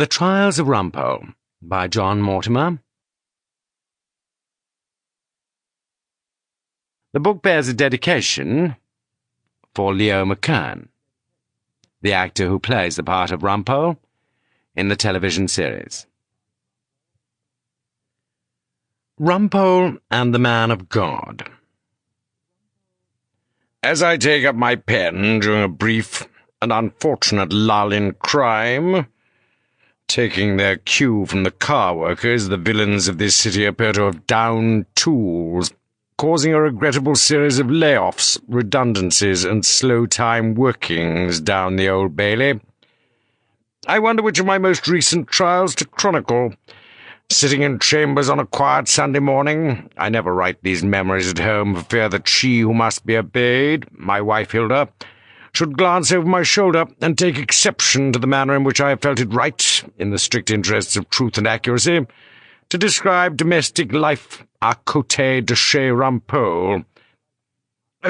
The Trials of Rumpole by John Mortimer. The book bears a dedication for Leo McKern, the actor who plays the part of Rumpole in the television series. Rumpole and the Man of God. As I take up my pen during a brief and unfortunate lull in crime, taking their cue from the car workers, the villains of this city appear to have downed tools, causing a regrettable series of layoffs, redundancies, and slow-time workings down the Old Bailey. I wonder which of my most recent trials to chronicle. Sitting in chambers on a quiet Sunday morning, I never write these memories at home for fear that she who must be obeyed, my wife Hilda, should glance over my shoulder and take exception to the manner in which I have felt it right, in the strict interests of truth and accuracy, to describe domestic life à côté de chez Rumpole.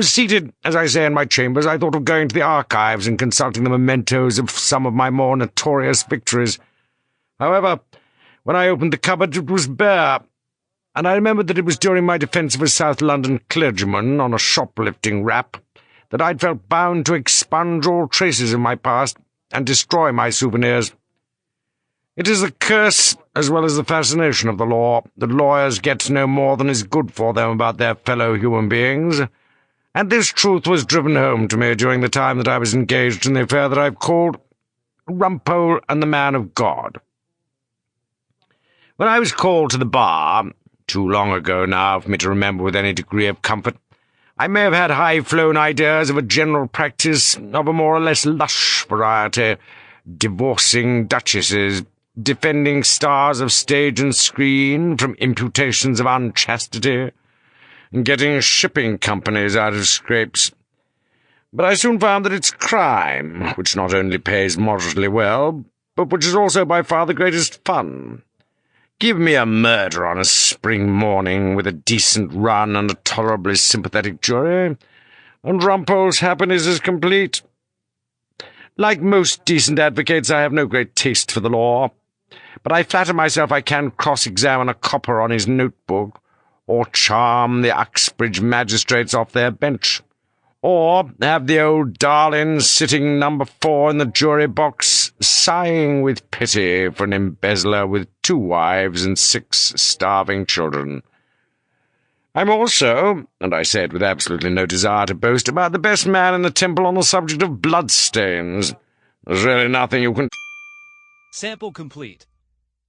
Seated, as I say, in my chambers, I thought of going to the archives and consulting the mementos of some of my more notorious victories. However, when I opened the cupboard, it was bare, and I remembered that it was during my defence of a South London clergyman on a shoplifting rap that I'd felt bound to expunge all traces of my past and destroy my souvenirs. It is the curse, as well as the fascination of the law, that lawyers get to know more than is good for them about their fellow human beings, and this truth was driven home to me during the time that I was engaged in the affair that I've called Rumpole and the Man of God. When I was called to the bar, too long ago now for me to remember with any degree of comfort, I may have had high-flown ideas of a general practice of a more or less lush variety, divorcing duchesses, defending stars of stage and screen from imputations of unchastity, and getting shipping companies out of scrapes. But I soon found that it's crime, which not only pays moderately well, but which is also by far the greatest fun. Give me a murder on a spring morning with a decent run and a tolerably sympathetic jury, and Rumpole's happiness is complete. Like most decent advocates, I have no great taste for the law, but I flatter myself I can cross-examine a copper on his notebook, or charm the Uxbridge magistrates off their bench, or have the old darling sitting number 4 in the jury box, sighing with pity for an embezzler with 2 wives and 6 starving children. I'm also, and I say it with absolutely no desire to boast, about the best man in the temple on the subject of bloodstains. There's really nothing you can... Sample complete.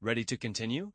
Ready to continue?